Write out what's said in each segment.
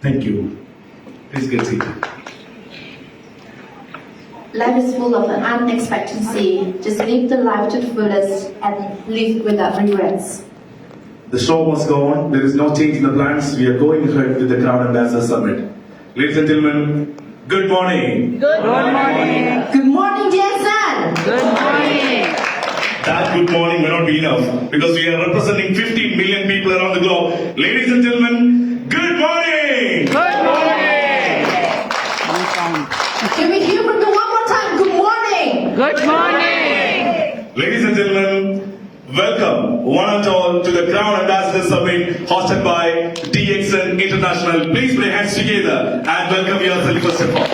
Thank you. Please get seated. Life is full of unexpectancy. Just live the life to the fullest and live without regrets. The show must go on. There is no change in the plans. We are going ahead with the Crown Ambassador Summit. Ladies and gentlemen, good morning. Good morning. Good morning, DXN! Good morning. That good morning may not be enough because we are representing 50 million people around the globe. Ladies and gentlemen, good morning. Good morning. Can we hear from you one more time? Good morning! Good morning. Ladies and gentlemen, welcome one and all to the Crown Ambassador Summit hosted by DXN International. Please put your hands together and welcome yourself first of all.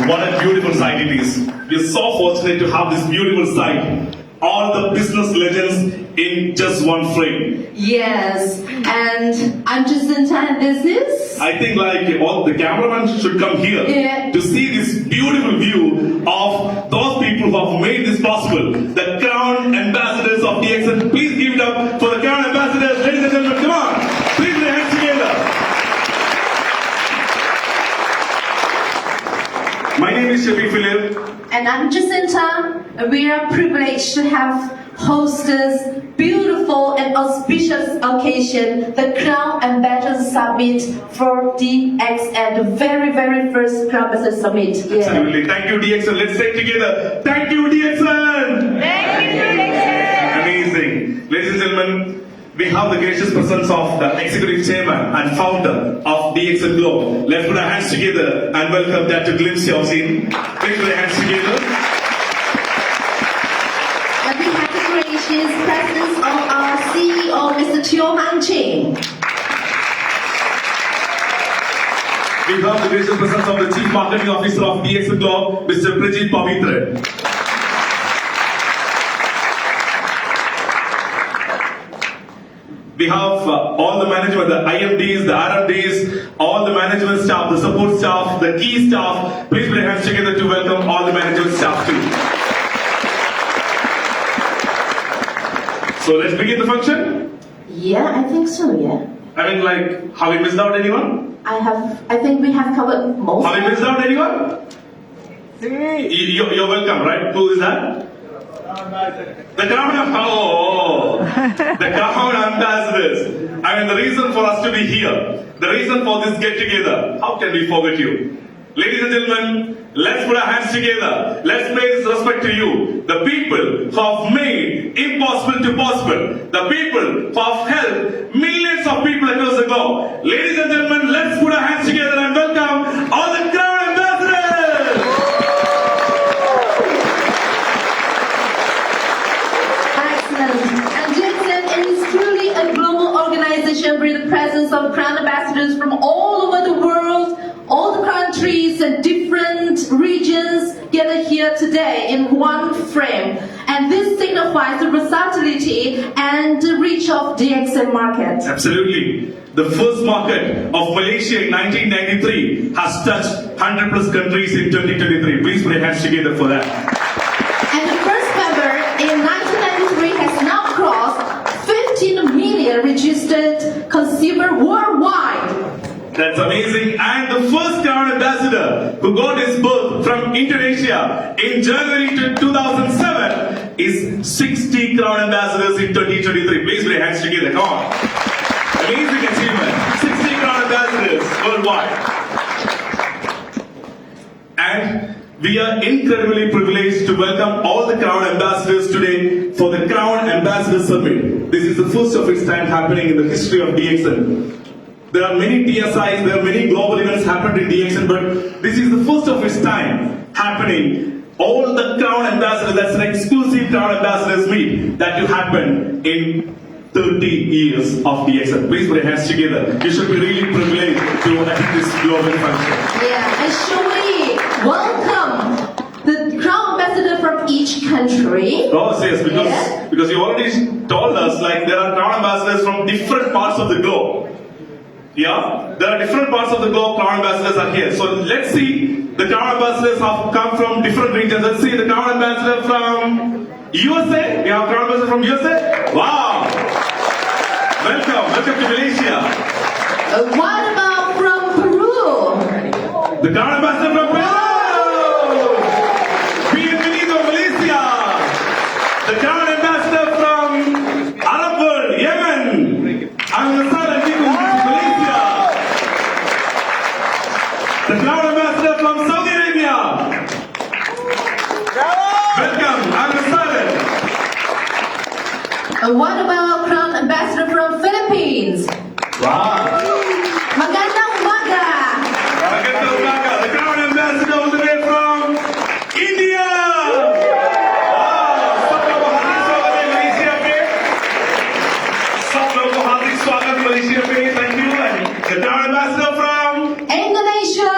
What a beautiful sight it is. We are so fortunate to have this beautiful sight. All the business legends in just one frame. Yes, and I'm Jacinta and this is... I think like all the cameramen should come here to see this beautiful view of those people who have made this possible. The Crown Ambassadors of DXN. Please give it up for the Crown Ambassadors. Ladies and gentlemen, come on. Please put your hands together. My name is Shafi Philip. And I'm Jacinta, and we are privileged to have hosted this beautiful and auspicious occasion, the Crown Ambassador Summit for DXN, the very, very first Crown Ambassador Summit. Yeah. Absolutely. Thank you, DXN. Let's say it together. Thank you, DXN. Thank you, DXN. Amazing. Ladies and gentlemen, we have the gracious presence of the Executive Chairman and Founder of DXN Globe. Let's put our hands together and welcome Dr. Glimpse Yausin. Please put your hands together. And we have the gracious presence of our CEO, Mr. Teo Han Ching. We have the gracious presence of the Chief Marketing Officer of DXN Globe, Mr. Prijit Pavitra. We have all the management, the IMDs, the RMDs, all the management staff, the support staff, the key staff. Please put your hands together to welcome all the management staff too. So let's begin the function. Yeah, I think so, yeah. I mean, like, have we missed out anyone? I think we have covered most. Have we missed out anyone? You're welcome, right? Who is that? The Crown the Crown Ambassadors. I mean, the reason for us to be here, the reason for this get together, how can we forget you? Ladies and gentlemen, let's put our hands together. Let's pay this respect to you. The people who have made impossible to possible. The people who have helped millions of people across the globe. Ladies and gentlemen, let's put our hands together and welcome all the Crown Ambassadors. And DXN is truly a global organization with the presence of Crown Ambassadors from all over the world, all the countries and different regions gathered here today in one frame. And this signifies the versatility and the reach of DXN market. Absolutely. The first market of Malaysia in 1993 has touched 100 plus countries in 2023. Please put your hands together for that. And the first member in 1993 has now crossed 15 million registered consumer worldwide. That's amazing. And the first Crown Ambassador who got his birth from Indonesia in January 2007 is 60 Crown Ambassadors in 2023. Please put your hands together. Come on. Amazing achievement. 60 Crown Ambassadors worldwide. And we are incredibly privileged to welcome all the Crown Ambassadors today for the Crown Ambassador Summit. This is the first of its time happening in the history of DXN. There are many TSIs, there are many global events happened in DXN, but this is the first of its time happening. All the Crown Ambassadors, that's an exclusive Crown Ambassadors meet that will happen in 30 years of DXN. Please put your hands together. You should be really privileged to attend this global function. Yeah, and shall we welcome the Crown Ambassador from each country? Oh, yes, because you already told us like there are Crown Ambassadors from different parts of the globe. Yeah, there are different parts of the globe. Crown Ambassadors are here. So let's see. The Crown Ambassadors have come from different regions. Let's see the Crown Ambassador from USA. We have Crown Ambassador from USA. Wow. Welcome to Malaysia. What about from Peru? The Crown Ambassador from Peru. Bienvenido Malaysia. The Crown Ambassador from Arab world, Yemen. I'm the silent people from Malaysia. The Crown Ambassador from Saudi Arabia. Welcome, I'm the silent. What about Crown Ambassador from Philippines? Wow. Magandang umaga. The Crown Ambassador all the way from India. Wow. सब लोगों को हार्दिक स्वागत है Malaysia पे. सब लोगों को हार्दिक स्वागत मलेशिया पे. Thank you. The Crown Ambassador from Indonesia.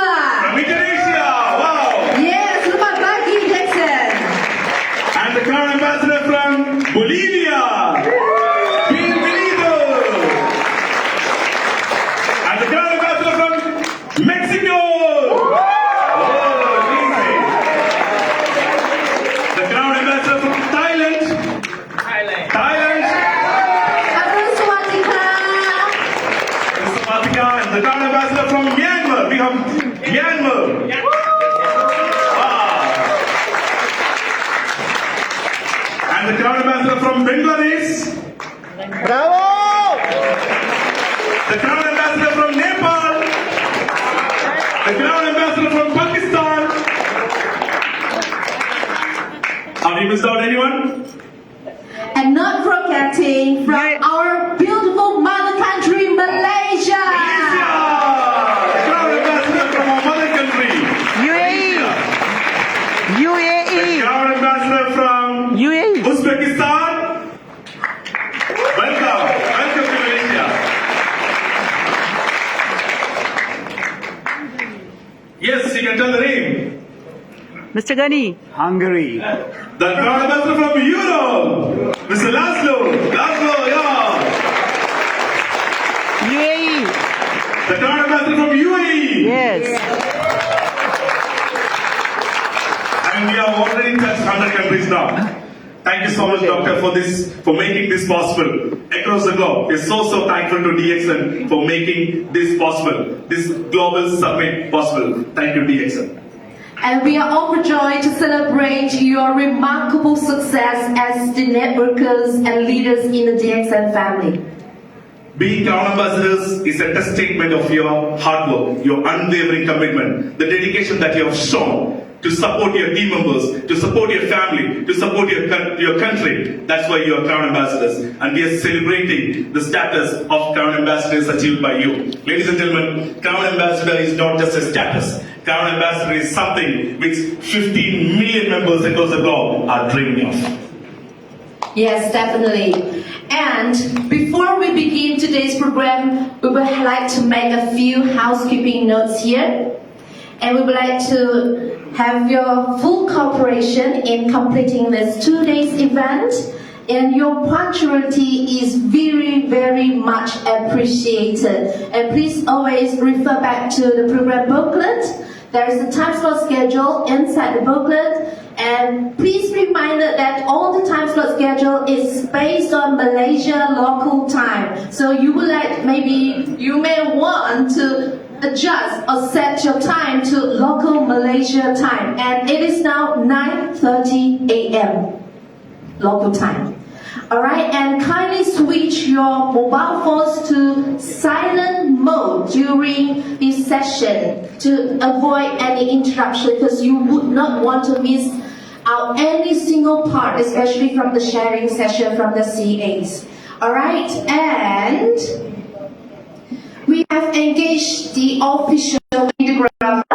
Indonesia. Wow. Yes, selamat pagi Jackson. And the Crown Ambassador from Bolivia. Bienvenido. And the Crown Ambassador from Mexico. Oh, amazing. The Crown Ambassador from Thailand. Thailand. Abang Swatika. Mr. Matika. And the Crown Ambassador from Myanmar. We have Myanmar. Wow. And the Crown Ambassador from Bangladesh. Bravo! The Crown Ambassador from Nepal. The Crown Ambassador from Pakistan. Have we missed out anyone? And not forgetting from our beautiful mother country, Malaysia. Malaysia! The Crown Ambassador from our mother country. UAE. The UAE. Crown Ambassador from UAE. Uzbekistan. Welcome. Welcome to Malaysia. Yes, you can tell the name. Mr. Gani. Hungary. The Crown Ambassador from Europe. Mr. Laszlo. Laszlo, yeah. UAE. The Crown Ambassador from UAE. Yes. And we have already touched 100 countries now. Thank you so much, Doctor, for making this possible across the globe. We're so thankful to DXN for making this possible, this global summit possible. Thank you, DXN. And we are overjoyed to celebrate your remarkable success as the networkers and leaders in the DXN family. Being Crown Ambassadors is a testament of your hard work, your unwavering commitment, the dedication that you have shown to support your team members, to support your family, to support your country. That's why you are Crown Ambassadors. And we are celebrating the status of Crown Ambassadors achieved by you. Ladies and gentlemen, Crown Ambassador is not just a status. Crown Ambassador is something which 15 million members across the globe are dreaming of. Yes, definitely. And before we begin today's program, we would like to make a few housekeeping notes here. And we would like to have your full cooperation in completing this 2 days event. And your punctuality is very much appreciated. And please always refer back to the program booklet. There is a time slot schedule inside the booklet. And please be reminded that all the time slot schedule is based on Malaysia local time. So you would you may want to adjust or set your time to local Malaysia time. And it is now 9:30 a.m. local time. Alright, and kindly switch your mobile phones to silent mode during this session to avoid any interruption, because you would not want to miss out any single part, especially from the sharing session from the CAs. Alright, and we have engaged the official videographer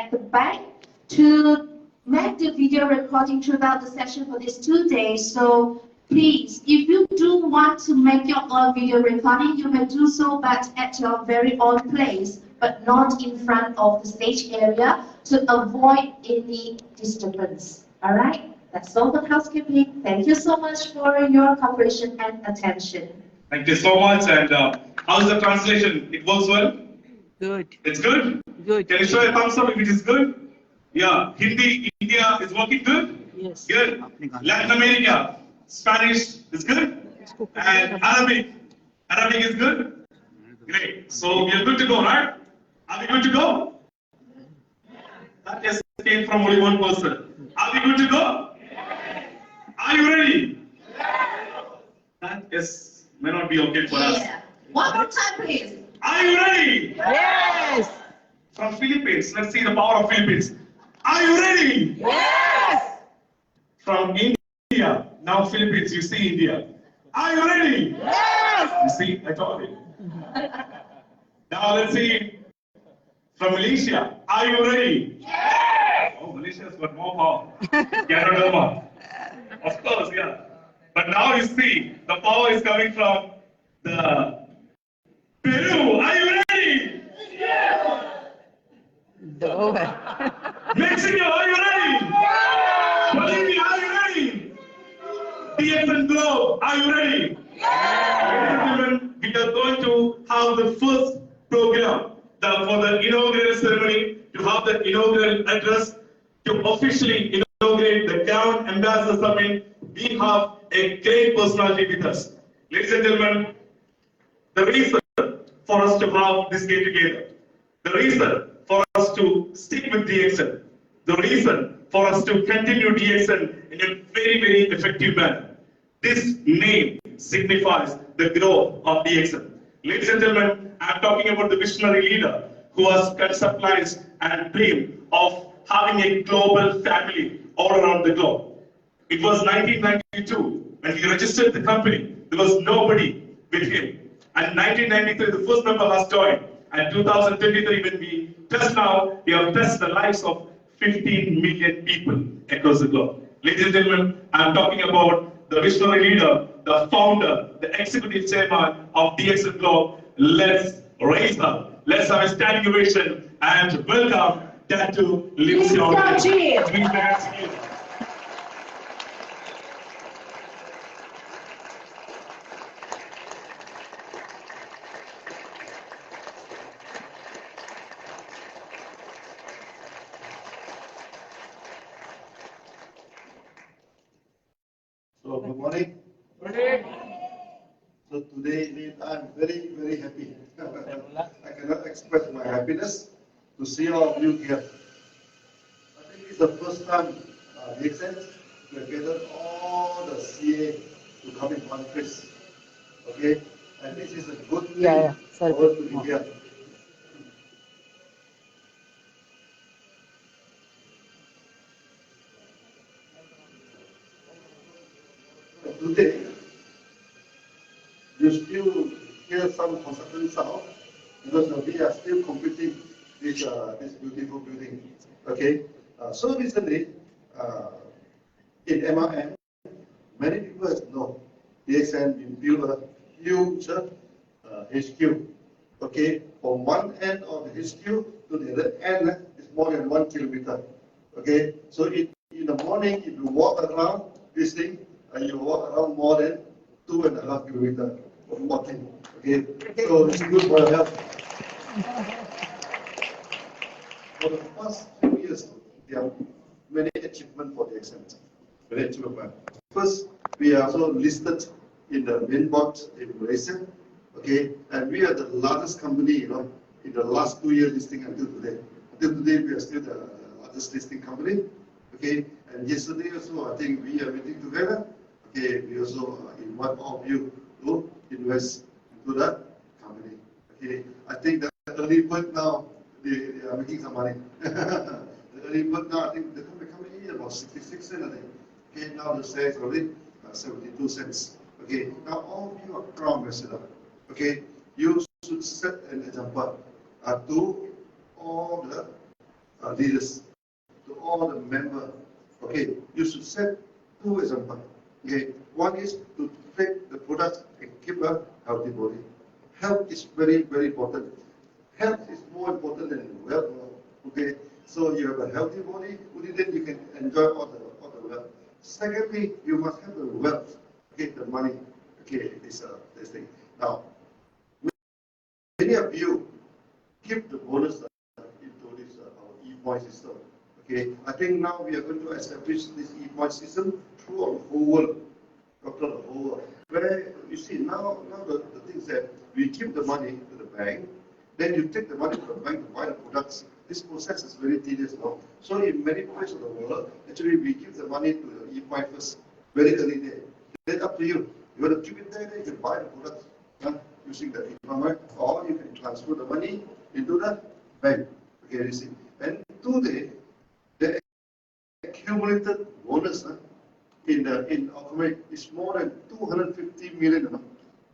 at the back to make the video recording throughout the session for these 2 days. So please, if you do want to make your own video recording, you may do so, but at your very own place, but not in front of the stage area, to avoid any disturbance. Alright, that's all the housekeeping. Thank you so much for your cooperation and attention. Thank you so much. And how's the translation? It works well? Good. It's good? Good. Can you show a thumbs up if it is good? Yeah. Hindi, India is working good? Yes. Good. Latin America, Spanish is good? And Arabic, Arabic is good? Great. So we are good to go, right? Are we good to go? That just came from only one person. Are we good to go? Are you ready? That is may not be okay for us. Yeah. One more time, please. Are you ready? Yes. From Philippines, let's see the power of Philippines. Are you ready? Yes. From India, now Philippines, you see India. Are you ready? Yes. You see, I told you. Now let's see from Malaysia. Are you ready? Yes. Oh, Malaysia's got more power. Canada, of course, yeah. But now you see, the power is coming from the Peru. Are you ready? Dover. Mexico, are you ready? Bolivia, are you ready? DXN Globe, are you ready? Ladies and gentlemen, we are going to have the first program for the inaugural ceremony, to have the inaugural address, to officially inaugurate the Crown Ambassador Summit. We have a great personality with us. Ladies and gentlemen, the reason for us to have this get together, the reason for us to stick with DXN, the reason for us to continue DXN in a very, very effective manner. This name signifies the growth of DXN. Ladies and gentlemen, I'm talking about the visionary leader who has conceptualized and dreamed of having a global family all around the globe. It was 1992 when he registered the company. There was nobody with him. And 1993, the first member has joined. And 2023, when we test now, we have tested the lives of 15 million people across the globe. Ladies and gentlemen, I'm talking about the visionary leader, the founder, the executive chairman of DXN Globe. Let's raise up. Let's have a standing ovation and welcome Datu Lim Xiao. So good morning. So today I'm very, very happy. I cannot express my happiness to see all of you here. I think it's the first time DXN we have gathered all the CA to come in one place. Okay? And this is a good thing for us to be here. Today, you still hear some construction sound because we are still completing this beautiful building. Okay, so recently in MRM, many people know DXN built a huge HQ. Okay, from one end of the HQ to the other end is more than 1 kilometer. Okay, so in the morning, if you walk around this thing, you walk around more than 2.5 kilometers of walking. Okay, so it's good for your health. For the past few years, there are many achievements for the DXN. Many achievements. First, we are also listed in the main board in Malaysia. Okay, and we are the largest company, in the last 2 years listing until today. Until today, we are still the largest listing company. Okay, and yesterday also, I think we are meeting together. Okay, we also invite all of you to invest into that company. Okay, I think that the early bird now, they are making some money. The early bird now, I think the company is about 66 cents, I think. Okay, now the shares already 72 cents. Okay, now all of you are Crown Ambassador. Okay, you should set an example to all the leaders, to all the members. Okay, you should set 2 examples. Okay, one is to take the product and keep a healthy body. Health is very, very important. Health is more important than wealth. Okay, so you have a healthy body, only then you can enjoy all the wealth. Secondly, you must have the wealth. Okay, the money. Okay, this thing. Now, many of you keep the bonus into this our e-point system. Okay, I think now we are going to establish this e-point system throughout the whole world. across the whole world. Where you see now the thing is that we give the money to the bank, then you take the money to the bank to buy the products. This process is very tedious now. So in many places of the world, actually we give the money to the E5 first, very early day. Then up to you. You want to keep it there, then you can buy the products using the E5, or you can transfer the money into the bank. Okay, you see. And today, the accumulated bonus in our company is more than 250 million.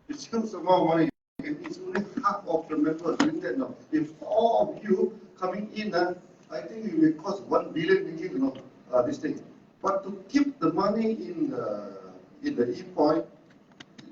It's huge amount of money. And it's only half of the members doing that now. If all of you coming in, I think it will cost 1 billion ringgit, this thing. But to keep the money in the E-point,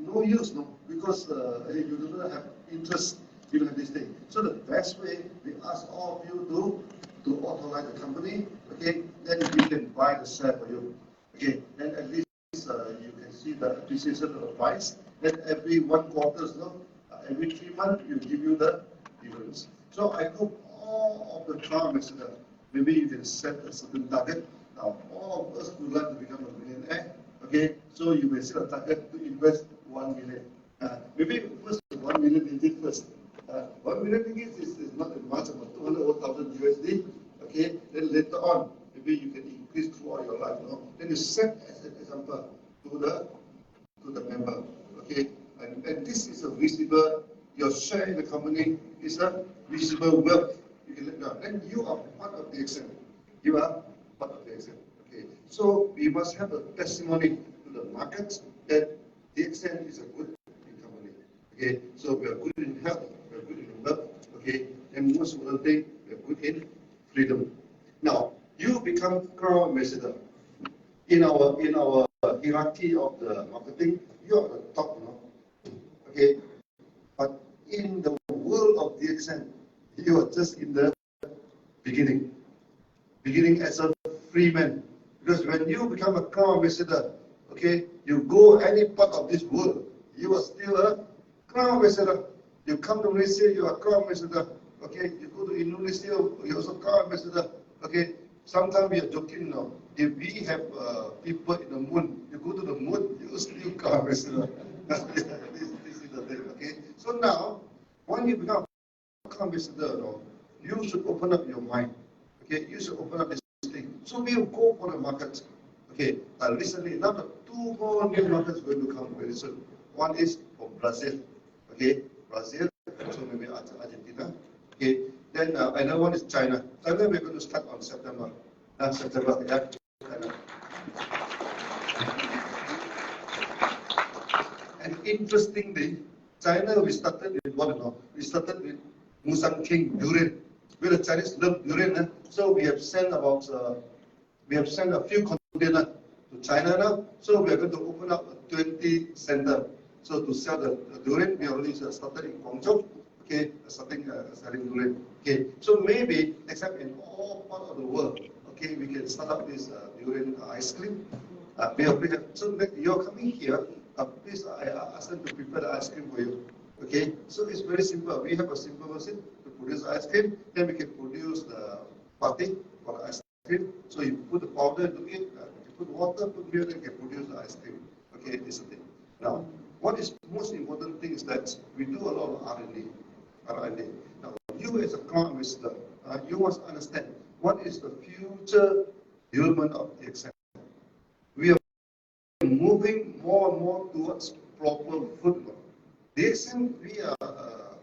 no use, because you do not have interest in this thing. So the best way, we ask all of you to authorize the company, okay, then we can buy the share for you. Okay, then at least you can see the appreciation of the price. Then every 1 quarter, every 3 months, we give you the difference. So I hope all of the Crown Ambassador, maybe you can set a certain target. Now, all of us would like to become a millionaire. Okay, so you may set a target to invest 1 million. Maybe first 1 million ringgit first. 1 million ringgit is not that much, about 200,000 USD. Okay, then later on, maybe you can increase throughout your life. Then you set as an example to the member. Okay, and this is a visible. Your share in the company is a visible wealth. You can let down. Then you are part of DXN. You are part of DXN. Okay, so we must have a testimony to the market that DXN is a good company. Okay, so we are good in health, we are good in wealth. Okay, and most important thing, we are good in freedom. Now, you become Crown Ambassador. In our hierarchy of the marketing, you are the top, okay. But in the world of DXN, you are just in the beginning as a free man. Because when you become a Crown Ambassador, okay, you go any part of this world, you are still a Crown Ambassador. You come to Malaysia, you are Crown Ambassador. Okay, you go to Indonesia, you also Crown Ambassador. Okay, sometimes we are joking now. If we have people in the moon, you go to the moon, you still Crown Ambassador. This is the thing. Okay, so now when you become a Crown Ambassador, you should open up your mind. Okay, you should open up this thing. So we will go for the market. Okay, recently, now the 2 more new markets going to come very soon. One is from Brazil. Okay, Brazil, so maybe Argentina. Okay, then another one is China. China we're going to start on September. September, yeah. China. And interestingly, China we started with what? We started with Musang King durian. Where the Chinese love durian, so we have sent about a few containers to China now. So we are going to open up a 20 center. So to sell the durian, we already started in Guangzhou. Okay, selling durian. Okay, so maybe except in all parts of the world, okay, we can start up this durian ice cream. So you're coming here. Please, I ask them to prepare the ice cream for you. Okay, so it's very simple. We have a simple machine to produce ice cream. Then we can produce the putty for the ice cream. So you put the powder into it, you put water, put milk, and you can produce the ice cream. Okay, this is the thing. Now, what is most important thing is that we do a lot of R&D. Now, you as a Crown Ambassador, you must understand what is the future development of DXN. We are moving more and more towards proper food. DXN, we are a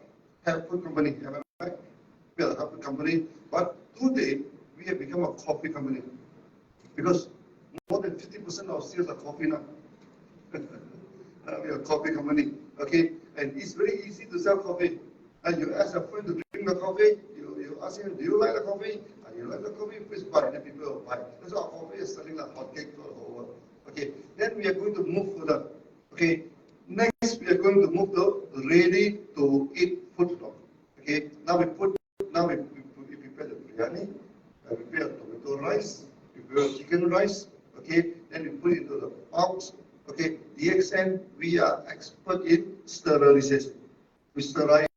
health food company. We are a health food company, but today we have become a coffee company because more than 50% of sales are coffee now. We are a coffee company, okay, and it's very easy to sell coffee. And you ask a friend to drink the coffee, you ask him, do you like the coffee? And you like the coffee, please buy, and then people will buy. That's why our coffee is selling like hotcake to the whole world. Okay, then we are going to move further. Okay, next we are going to move to ready to eat food. Okay, now we prepare the biryani, we prepare tomato rice, we prepare chicken rice. Okay, then we put it into the pouch. Okay, DXN, we are expert in sterilization. We sterilize,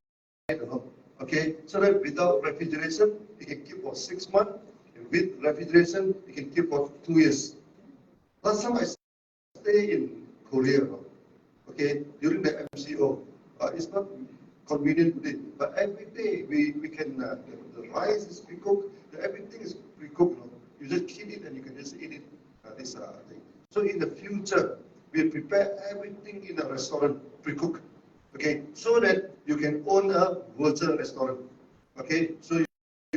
okay, so that without refrigeration, it can keep for 6 months. And with refrigeration, it can keep for 2 years. Last time I stayed in Korea. Okay, during the MCO, it's not convenient today, but every day we can, the rice is pre-cooked, everything is pre-cooked. You just heat it and you can just eat it. This thing. So in the future, we prepare everything in a restaurant pre-cooked. Okay, so that you can own a virtual restaurant. Okay, so you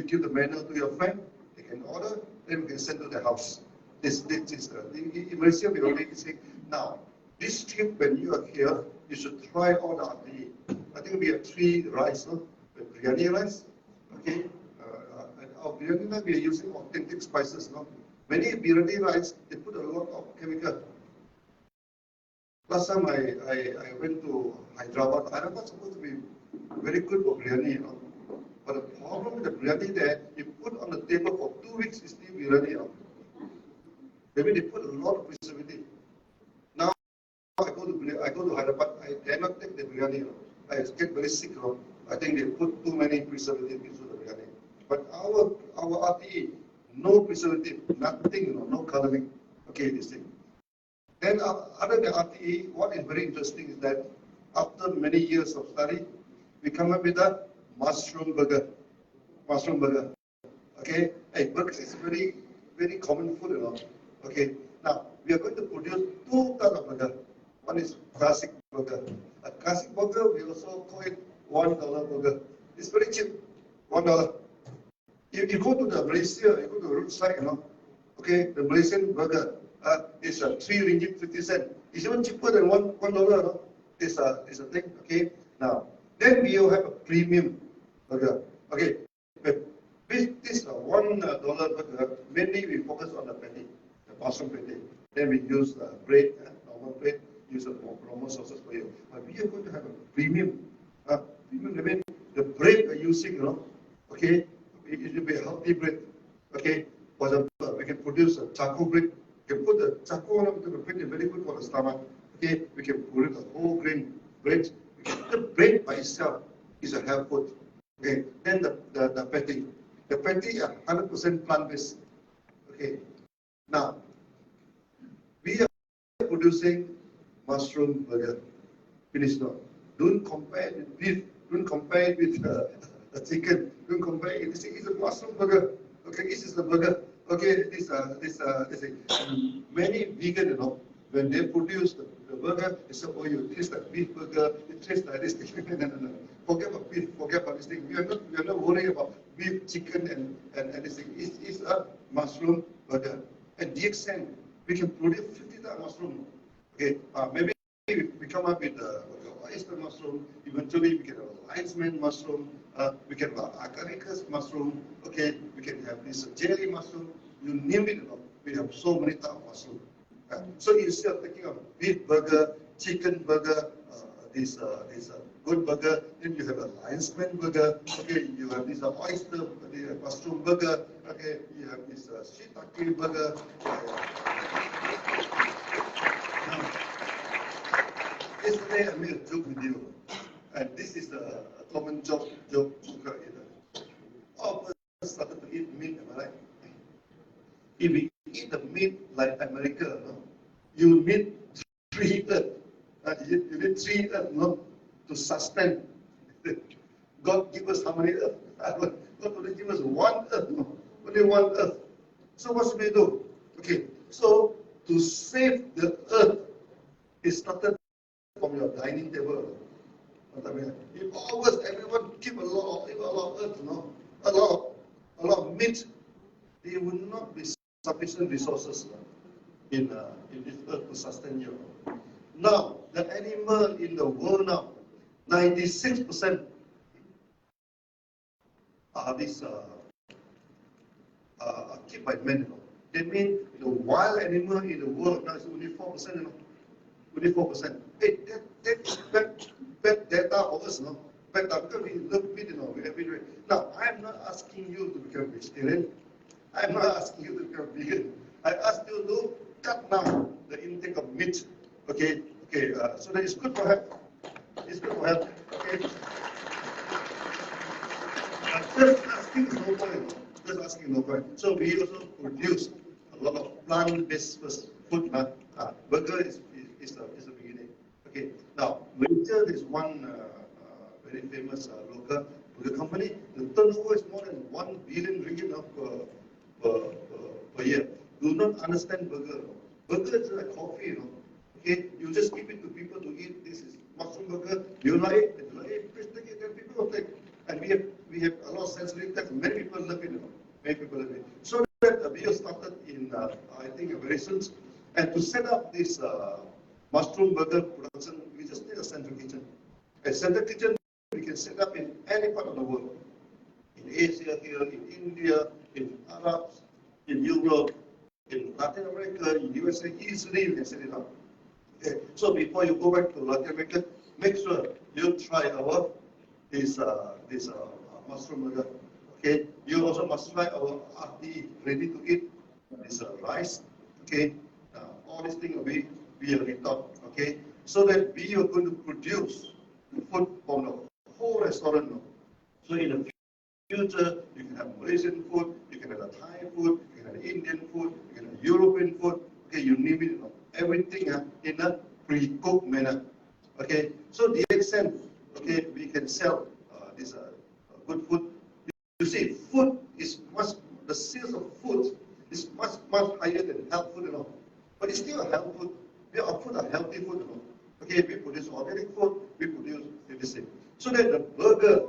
give the menu to your friend, they can order, then we can send to their house. This is in Malaysia we already say now. This trip when you are here, you should try all the RTE. I think we have 3 rice, no? The biryani rice, okay. And our biryani rice we are using authentic spices, no? Many biryani rice they put a lot of chemical. Last time I went to Hyderabad. Hyderabad is supposed to be very good for biryani, But the problem with the biryani there, you put on the table for 2 weeks, it's still biryani, Maybe they put a lot of preservative. Now I go to Hyderabad, I cannot take the biryani, I get very sick, I think they put too many preservatives into the biryani. But our RTE, no preservative, nothing, no coloring. Okay, this thing. Then other than RTE, what is very interesting is that after many years of study, we come up with a mushroom burger. Mushroom burger. Okay? Hey, burgers is very, very common food, Okay? Now, we are going to produce 2 types of burger. One is classic burger. A classic burger, we also call it $1 burger. It's very cheap. $1. If you go to the Malaysia, you go to the roadside, okay, the Malaysian burger is 3 ringgit 50 cents. It's even cheaper than $1. It's a thing, okay? Now, then we will have a premium burger. Okay, with this $1 burger, mainly we focus on the patty, the mushroom patty. Then we use bread, normal bread, use normal sauces for you. But we are going to have a premium. Premium, I mean, the bread we're using, okay, it will be a healthy bread. Okay, for example, we can produce a charcoal bread. We can put the charcoal on the bread, it's very good for the stomach. Okay, we can produce a whole grain bread. The bread by itself is a health food. Okay, then the patty. The patty are 100% plant-based. Okay, now we are producing mushroom burger. Finish now. Don't compare it with beef. Don't compare it with chicken. Don't compare it. This is a mushroom burger. Okay, this is the burger. Okay, this many vegan, when they produce the burger, they say, oh, you taste like beef burger, it tastes like this thing. No. Forget about beef, forget about this thing. We are not worried about beef, chicken, and this thing. It's a mushroom burger. And DXN, we can produce 50 types of mushroom. Okay, maybe we come up with oyster mushroom. Eventually, we can have a lion's mane mushroom. We can have agaricus mushroom. Okay, we can have this jelly mushroom. You name it, we have so many types of mushroom. So instead of thinking of beef burger, chicken burger, this goat burger, then you have a lion's mane burger. Okay, you have this oyster, mushroom burger. Okay, you have this shiitake burger. Yesterday I made a joke with you, and this is a common joke. All of us started to eat meat, am I right? If we eat the meat like America, you need 3 earths. You need 3 earths, to sustain. God give us how many earths? God only give us 1 earth, only 1 earth. So what should we do? Okay, so to save the earth, it started from your dining table. If always everyone keep a lot of earth, a lot of meat, there will not be sufficient resources in this earth to sustain you. Now, the animal in the world now, 96% are kept by men. That means the wild animal in the world now is only 4%. Only 4%. Hey, that's bad data for us, Bad data because we love meat, we have it. Now, I'm not asking you to become vegetarian. I'm not asking you to become vegan. I ask you to cut down the intake of meat. Okay, so that is good for health. It's good for health. Okay. Just asking is no point. Just asking no point. So we also produce a lot of plant-based food. Burger is a India, there's one very famous local burger company. The turnover is more than 1 billion ringgit per year. Do not understand burger. Burger is like coffee, Okay, you just give it to people to eat. This is mushroom burger. You like it, and you like it. Please take it. Then people will take. And we have a lot of sensory taste. Many people love it. Many people love it. So that we have started in I think very soon. And to set up this mushroom burger production, we just need a central kitchen. A central kitchen we can set up in any part of the world. In Asia here, in India, in Arabs, in Europe, in Latin America, in USA, easily you can set it up. Okay. So before you go back to Latin America, make sure you try our this mushroom burger. Okay. You also must try our RTE, ready to eat. This rice. Okay. All these things we already taught. Okay. So that we are going to produce food from the whole restaurant. So in the future, you can have Malaysian food, you can have a Thai food, you can have Indian food, you can have European food. Okay, you name it. Everything in a pre-cooked manner. Okay, so the extent, okay, we can sell this good food. You see, food is the sales of food is much higher than health food, But it's still a health food. We offer a healthy food, Okay, we produce organic food, we produce medicine. So that the burger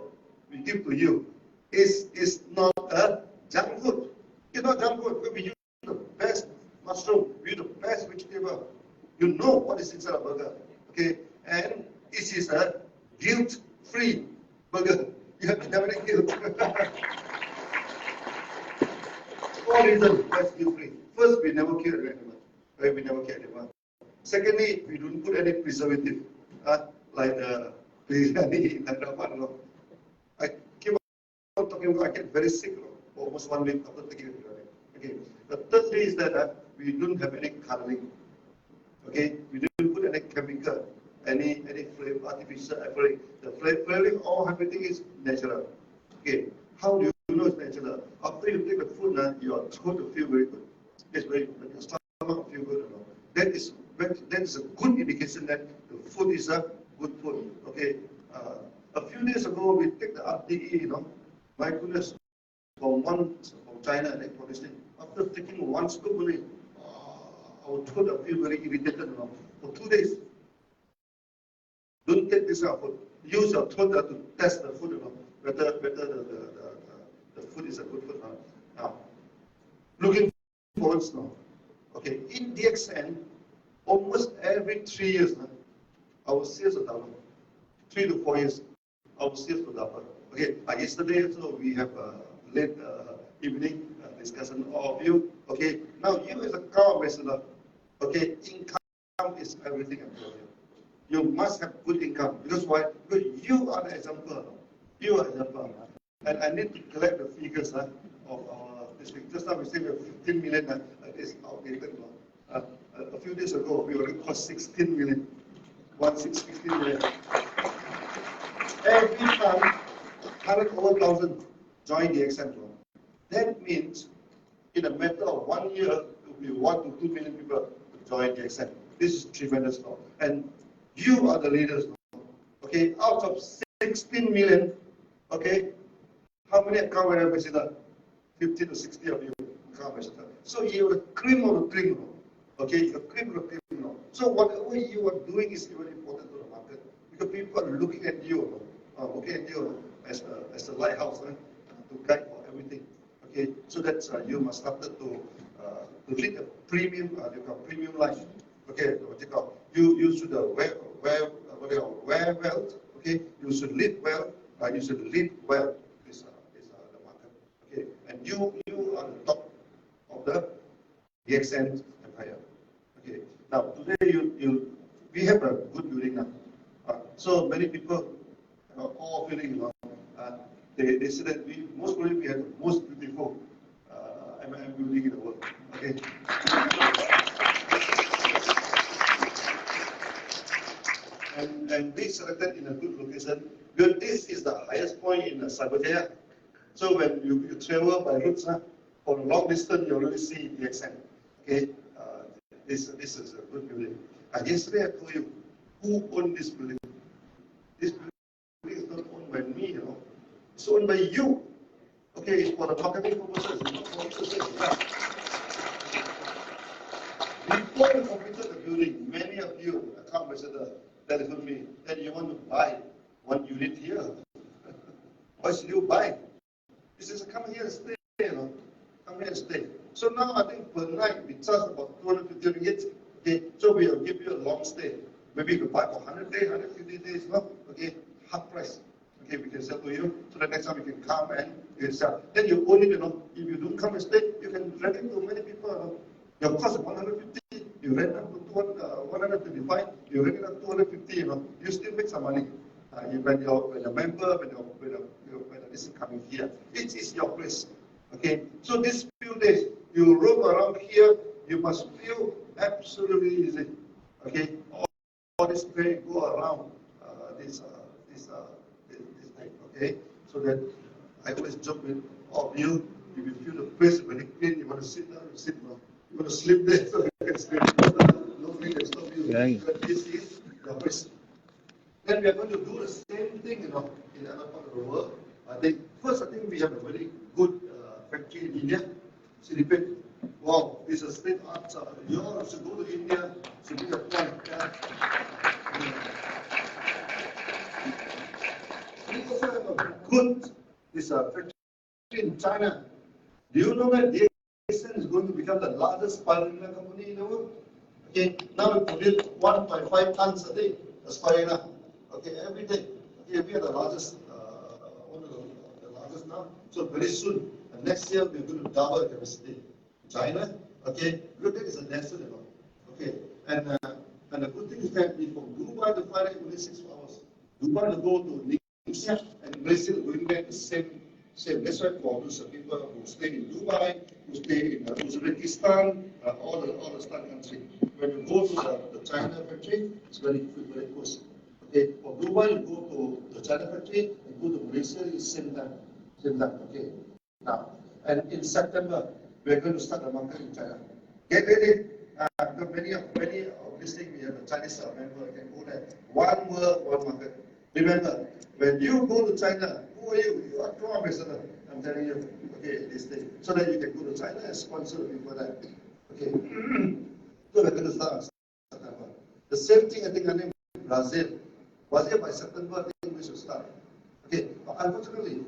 we give to you is not a junk food. It's not junk food. We use the best mushroom, we use the best vegetable. You know what is inside a burger. Okay, and this is a guilt-free burger. You have never guilt. Four reasons why it's guilt-free. First, we never kill an animal. Right? We never kill animal. Secondly, we don't put any preservative, like biryani, like that one. I keep on talking about I get very sick for almost 1 week after taking it. Okay. The third thing is that we don't have any coloring. Okay, we don't put any chemical, any flavor, artificial flavoring. The flavoring, all everything is natural. Okay, how do you know it's natural? After you take the food, your throat will feel very good. It's very good. Your stomach will feel good. That is a good indication that the food is a good food. Okay, a few days ago we take the RTE. My goodness, from China, they produced it. After taking one scoop only, our throat will feel very irritated for 2 days. Don't take this food. Use your throat to test the food. Whether the food is a good food. Now, looking forward now. Okay, in DXN, almost every 3 years, our sales will double. 3 to 4 years, our sales will double. Okay, yesterday so we have a late evening discussion all of you. Okay, now you as a car ambassador, okay, income is everything. You must have good income. Because why? Because you are the example. You are the example. And I need to collect the figures of our district. Just now we said we have 15 million. Is outdated. A few days ago, we already cost 16 million. 16 million. Every time, 100,000 join the DXN. That means, in a matter of 1 year, it will be 1 to 2 million people join the DXN. This is tremendous now. And you are the leaders now. Okay, out of 16 million, okay, how many account ambassadors? 50 to 60 of you account ambassadors. So you're the cream of the cream now. Okay, you're cream of the cream now. So whatever you are doing is very important to the market because people are looking at you, as a lighthouse to guide for everything. Okay, so that's you must start to lead a premium, premium life. Okay, what you call you should wear well. Okay, you should live well. You should live well. This the market. Okay, and you are the top of the DXN empire. Okay, now today we have a good building now. So many people all feeling, they say that most probably we have the most beautiful M&M building in the world. Okay. And we selected in a good location because this is the highest point in Cyberville. So when you travel by routes for a long distance, you already see the DXN. Okay, this is a good building. Yesterday I told you who owned this building. It's owned by you. Okay, it's for the marketing purposes. It's not for exercise. Before you completed the building, many of you, account ambassador, telephone me that you want to buy one unit here. Why should you buy? He says, come here and stay, come here and stay. So now I think per night we charge about 250 ringgit. Okay, so we will give you a long stay. Maybe you can buy for 100 days, 150 days, no? Okay, half price. Okay, we can sell to you. So the next time you can come and you can sell. Then you own it, If you don't come and stay, you can rent it to many people, Your cost is 150, you rent up to 125, you rent it up to 250, you still make some money. When you're a member, when this is coming here, it is your place. Okay, so these few days, you roam around here, you must feel absolutely easy. Okay, all this day go around this thing. Okay, so that I always joke with all of you. If you feel the place very clean, you want to sit down, you sit down. You want to sleep there, so you can sleep. Nobody can stop you. But this is your place. Then we are going to do the same thing, in other part of the world. I think we have a very good factory in India. Silipet. Wow, this is a state art. You all should go to India, should be a point. We also have a good factory in China. Do you know that DXN is going to become the largest spirulina company in the world? Okay, now we produce 1.5 tons a day of spirulina. Okay, every day. Okay, we are the largest, one of the largest now. So very soon, next year we're going to double the capacity. China, okay, look at it as a national, okay, and the good thing is that we from Dubai to fly only 6 hours. Dubai to go to Indonesia and Brazil going back the same. That's why for those people who stay in Dubai, who stay in Uzbekistan, all the star country. When you go to the China factory, it's very close. Okay, for Dubai, you go to the China factory, and go to Malaysia, it's same time. Okay. Now, and in September, we're going to start the market in China. Get ready. Many of this thing, we have a Chinese member can go there. One world, one market. Remember, when you go to China, who are you? You are account ambassador. I'm telling you. Okay, this thing. So that you can go to China and sponsor the people there. Okay. So we're going to start in September. The same thing, I think, in Brazil. Brazil by September, I think we should start. Okay. But unfortunately,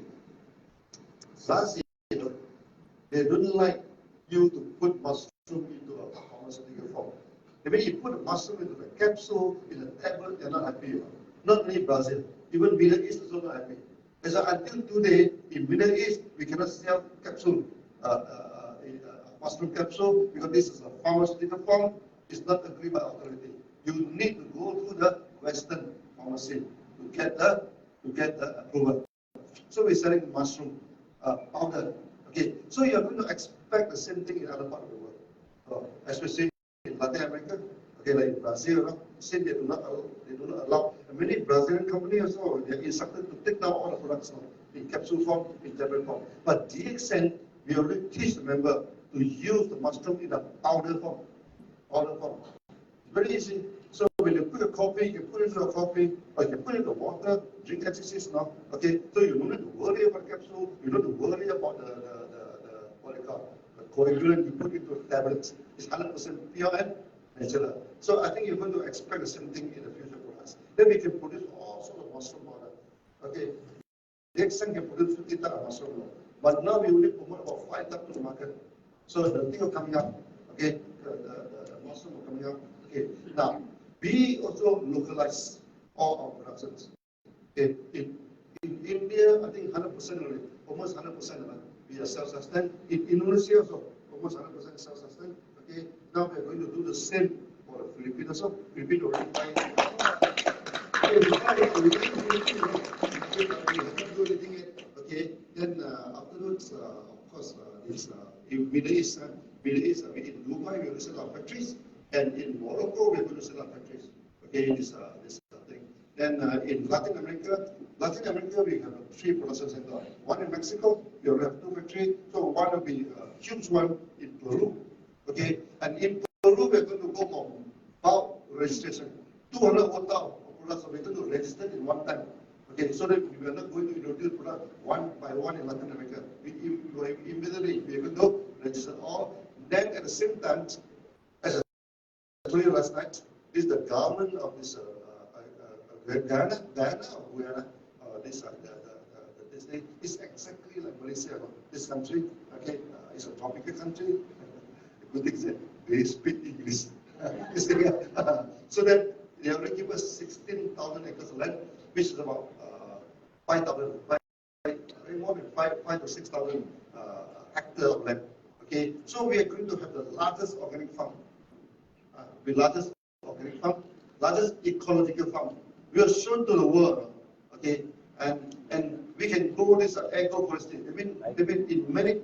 Brazil, they don't like you to put mushroom into a pharmaceutical form. When you put a mushroom into the capsule, in a tablet, they're not happy. Not only Brazil, even Middle East is also not happy. And so until today, in Middle East, we cannot sell capsule, mushroom capsule, because this is a pharmaceutical form. It's not agreed by authority. You need to go to the Western pharmacy to get the approval. So we're selling mushroom powder. Okay, so you're going to expect the same thing in other parts of the world, especially in Latin America. Okay, like Brazil, say they do not allow. And many Brazilian companies also, they're instructed to take down all the products now, in capsule form, in tablet form. But DXN, we already teach the member to use the mushroom in a powder form. It's very easy. So when you put a coffee, you can put it into a coffee, or you can put it into water, drink HCCs now. Okay, so you don't need to worry about capsule, you don't need to worry about the coagulant you put into tablets. It's 100% pure and natural. So I think you're going to expect the same thing in the future for us. Then we can produce all sorts of mushroom powder. Okay, DXN can produce 50 tons of mushroom powder. But now we only promote about 5 tons to the market. So the thing is coming up. Okay, the mushroom is coming up. Okay, now we also localize all our productions. Okay, in India, I think 100% already, almost 100% already. We are self-sustained. In Indonesia also, almost 100% self-sustained. Okay, now we are going to do the same for the Philippines also. Philippines already buying. Okay, then afterwards, of course, in Middle East, in Dubai, we will sell our factories, and in Morocco, we are going to sell our factories. Okay, this thing. Then in Latin America, we have 3 production centers. One in Mexico, we already have 2 factories. So one will be a huge one in Peru. Okay, and in Peru, we're going to go for bulk registration. 200 hotel products are going to register in one time. Okay, so that we are not going to introduce product one by one in Latin America. We immediately we are going to register all. Then at the same time, as I told you last night, this is the government of this Guyana, or Guyana, this is exactly like Malaysia. This country, okay, is a tropical country. The good thing is that they speak English. So that they already give us 16,000 acres of land, which is about 5,000, more than 5 to 6,000 hectares of land. Okay, so we are going to have the largest organic farm, largest ecological farm. We are shown to the world. Okay, and we can go this agroforestry. I mean in many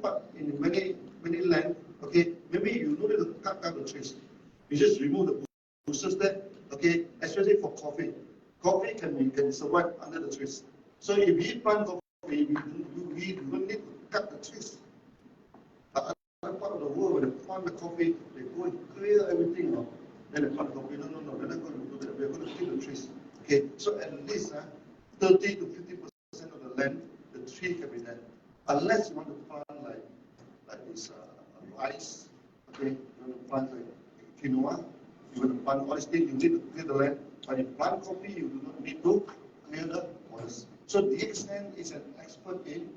land. Okay, maybe you don't need to cut down the trees. You just remove the bushes there. Okay, especially for coffee. Coffee can survive under the trees. So if we plant coffee, we don't need to cut the trees. Other part of the world, when they plant the coffee, they go and clear everything. Then they plant coffee. No, we're not going to do that. We're going to kill the trees. Okay, so at least 30 to 50% of the land, the tree can be there. Unless you want to plant like this rice. Okay, you want to plant like quinoa. You want to plant all these things, you need to clear the land. When you plant coffee, you do not need to clear the forest. So DXN is an expert in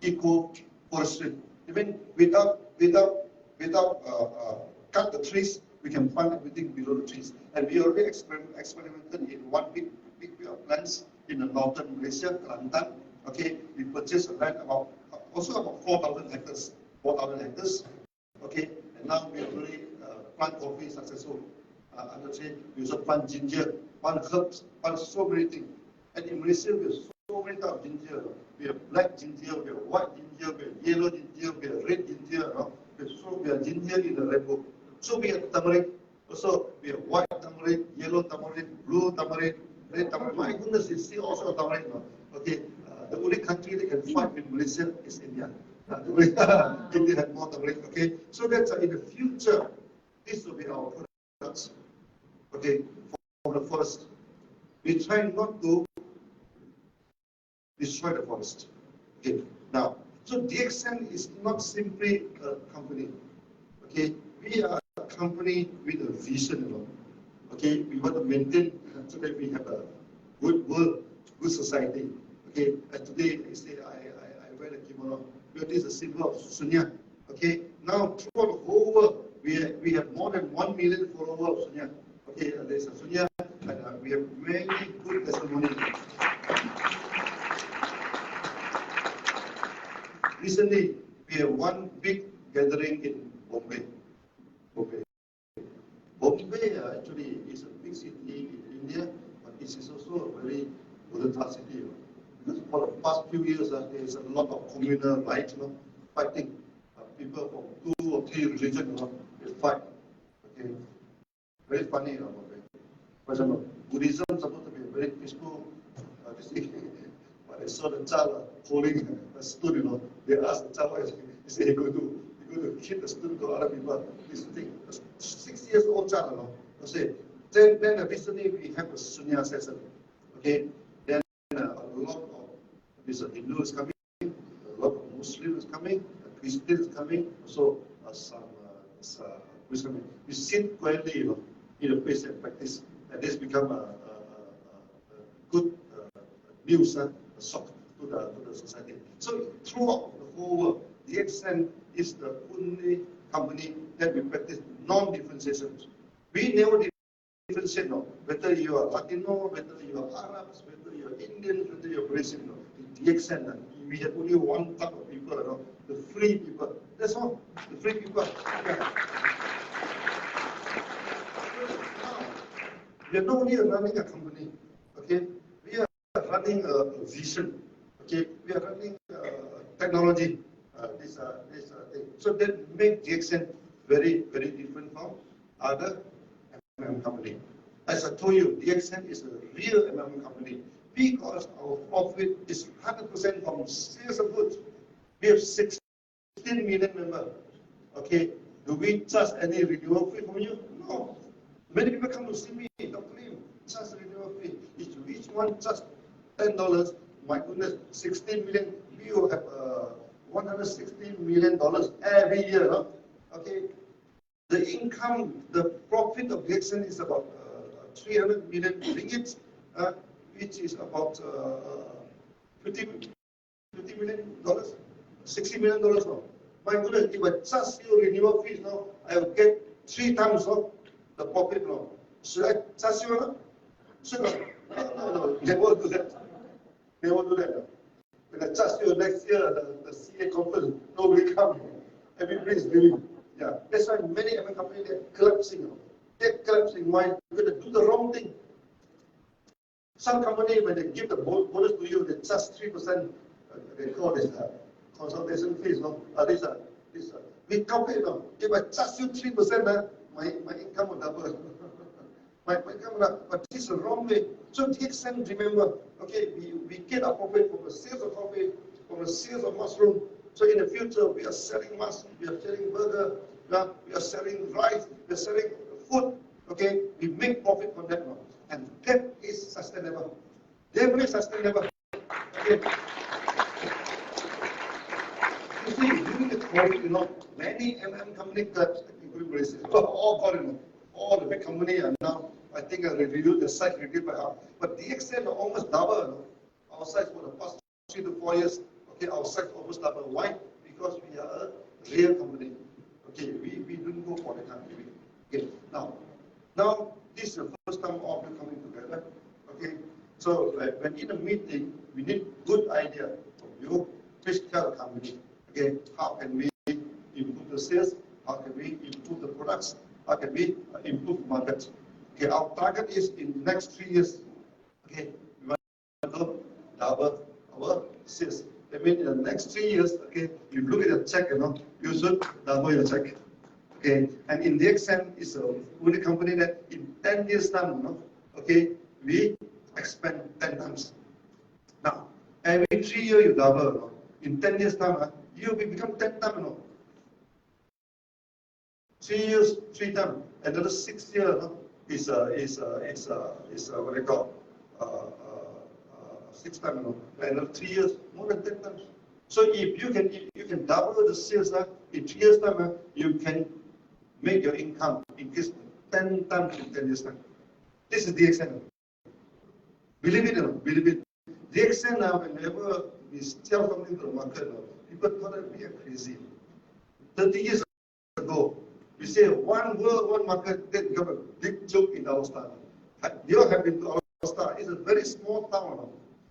eco-forestry. Even without cut the trees, we can plant everything below the trees. And we already experimented in one big field of lands in the northern Malaysia, Kelantan. Okay, we purchased a land about 4,000 hectares. 4,000 hectares. Okay, and now we already plant coffee successful. We also plant ginger, plant herbs, plant so many things. And in Malaysia, we have so many types of ginger. We have black ginger, we have white ginger, we have yellow ginger, we have red ginger. We have ginger in the rainbow. So we have turmeric. Also, we have white turmeric, yellow turmeric, blue turmeric, red turmeric. My goodness, it's still also a turmeric. Okay, the only country that can fight with Malaysia is India. India has more turmeric. Okay, so that's in the future. This will be our products. Okay, from the forest. We try not to destroy the forest. Okay, now, so DXN is not simply a company. Okay, we are a company with a vision. Okay, we want to maintain so that we have a good world, good society. Okay, and today I say I wear the kimono. Because this is a symbol of Sunya. Okay, now throughout the whole world, we have more than 1 million followers of Sunya. Okay, there's a Sunya, and we have many good testimony. Recently, we have one big gathering in Bombay. Bombay actually is a big city in India, but it is also a very volatile city. Because for the past few years, there is a lot of communal rights, fighting. People from 2 or 3 religions, they fight. Okay, very funny, Bombay. For example, Buddhism is supposed to be a very peaceful but I saw the child holding a stool, They asked the child, he said, you're going to hit the stool to other people. This thing, 6 years old child, Then recently we have a Sunya session. Okay, then a lot of this Hindus coming, a lot of Muslims coming, Christians coming, also some coming. We sit quietly, in a place and practice, and this become a good news, a shock to the society. So throughout the whole world, DXN is the only company that we practice non-differentiation. We never differentiate, whether you are Latino, whether you are Arabs, whether you are Indian, whether you are Brazilian. DXN, we have only one type of people, the free people. That's all, the free people. Yeah. We are not only running a company, okay? We are running a vision, okay? We are running technology, this thing. So that makes DXN very, very different from other MM company. As I told you, DXN is a real MM company because our profit is 100% from sales of goods. We have 16 million members. Okay, do we charge any renewal fee from you? No. Many people come to see me, Dr. Lim, charge renewal fee. Each one charge $10, my goodness, 16 million, we will have $116 million every year, no? Okay. The income, the profit of DXN is about 300 million ringgit, which is about $50 million, $60 million now. My goodness, if I charge you renewal fees now, I will get 3 times of the profit now. Should I charge you now? Should I? No, never do that. Never do that. When I charge you next year, the CA conference, nobody comes. Everybody is leaving. Yeah, that's why many American companies are collapsing. They're collapsing. Why? Because they do the wrong thing. Some company, when they give the bonus to you, they charge 3%. They call this consultation fees. No, we calculate. No, if I charge you 3%, my income will double. my income will double. But this is the wrong way. So DXN, remember, okay, we get our profit from the sales of coffee, from the sales of mushroom. So in the future, we are selling mushroom, we are selling burger, we are selling rice, we are selling food. Okay, we make profit from that now, and that is sustainable. Definitely sustainable. Okay. You see, during the COVID, many company collapsed, including Malaysia, all foreign, all the big companies are now, I think, reviewed the size reduced by half. But DXN almost double our size for the past 3 to 4 years. Okay, our size almost double. Why? Because we are a real company. Okay, we didn't go for the country. Okay, now this is the first time all of you coming together. Okay, so when in a meeting, we need good idea from you. Please tell the company. Okay, how can we improve the sales? How can we improve the products? How can we improve the market? Okay, our target is in the next 3 years. Okay, we want to double our sales. That means in the next 3 years, okay, you look at the check, you should double your check. Okay, and in DXN is the only company that in 10 years time, okay, we expand 10 times. Now, every 3 years you double, in 10 years time, you will become 10 times. 3 years, 3 times. Another 6 years is what they call 6 times. Another 3 years, more than 10 times. So if you can double the sales in 3 years time, you can make your income increase 10 times in 10 years time. This is DXN. Believe it or not, believe it. DXN now, whenever we sell something to the market, people thought that we are crazy. 30 years ago, we say one world, one market, that become a big joke in our star. You all have been to our star. It's a very small town.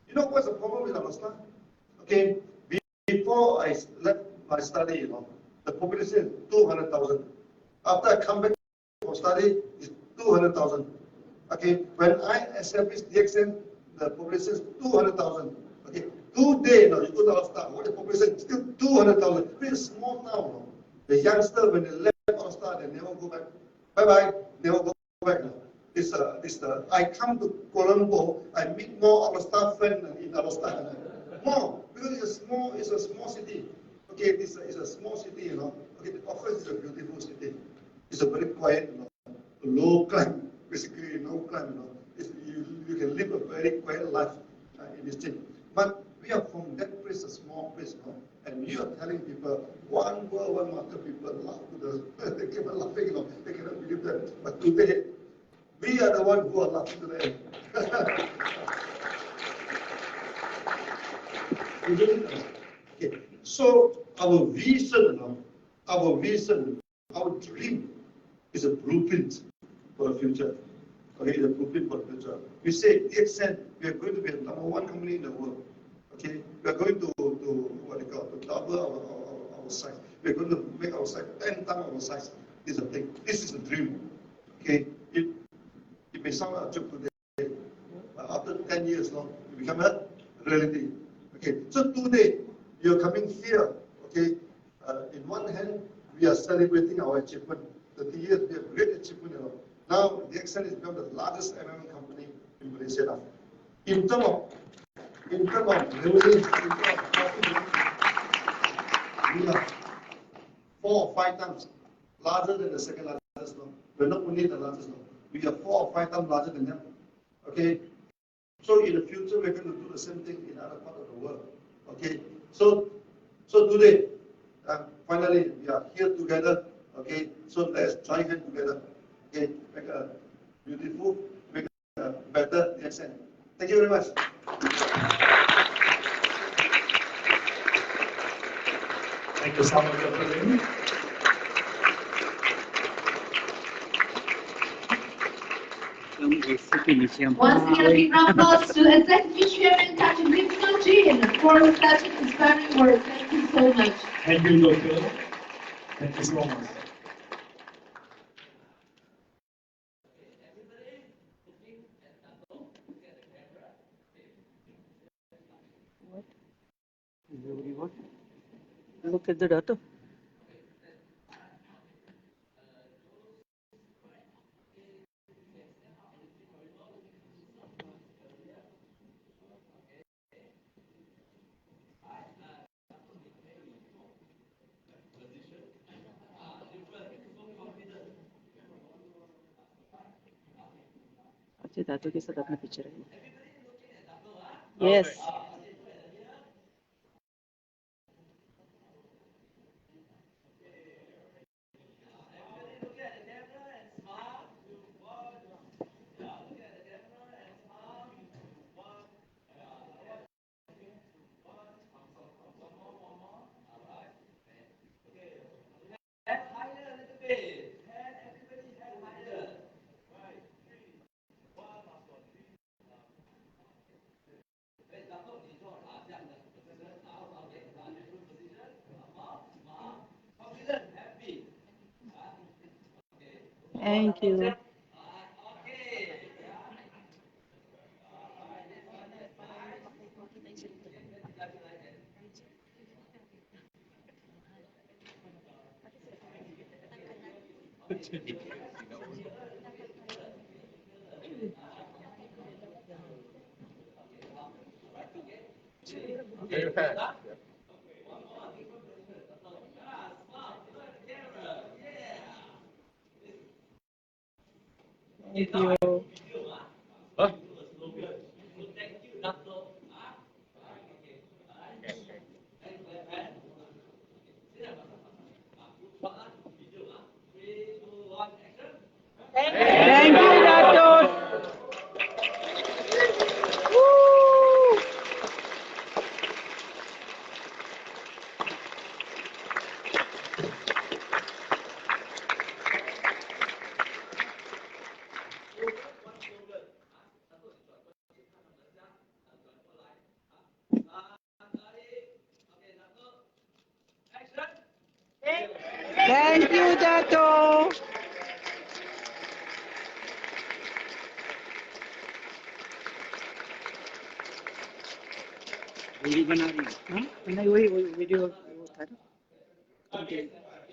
You know what's the problem with our star? Okay, before I left my study, the population is 200,000. After I come back for study, it's 200,000. Okay, when I established DXN, the population is 200,000. Okay, today, you go to our star, what the population is still 200,000. It's a small town. The youngster, when they left our star, they never go back. Bye-bye, never go back. I come to Kuala Lumpur, I meet more our star friends in our star. More, because it's a small city. Okay, it's a small city, Okay, of course it's a beautiful city. It's a very quiet, low crime, basically no crime, you can live a very quiet life in this city. But we are from that place, a small place, and you are telling people, one world, one market, people laugh to they keep laughing, they cannot believe that. But today, we are the ones who are laughing today. Okay. So our vision, our dream is a blueprint for the future. Okay, it's a blueprint for the future. We say DXN, we are going to be the #1 company in the world. Okay, we are going to double our size. We are going to make our size 10 times our size. This is a thing. This is a dream. Okay, it may sound like a joke today, but after 10 years, it become a reality. Okay, so today you're coming here. Okay, in one hand we are celebrating our achievement. 30 years, we have great achievement. Now DXN has become the largest MMM company in Malaysia now. In terms of revenue, we are 4 or 5 times larger than the second largest. We're not only the largest. We are 4 or 5 times larger than them. Okay, So in the future, we're going to do the same thing in other part of the world. Okay. So today, finally, we are here together. Okay. So let's try hand together. Okay. Make a beautiful, make a better DXN. Thank you very much. Thank you so much, Dr. Lim. Once again, a big round of applause to Executive Chairman Dr. Lim Jin for such an inspiring work. Thank you so much. Thank you, Doctor. Thank you so much. Look at the data. अच्छा दादू के साथ अपना picture है yes thank you thank you thank you doctor thank you doctor video बना रही है हाँ नहीं वही वीडियो वो था ना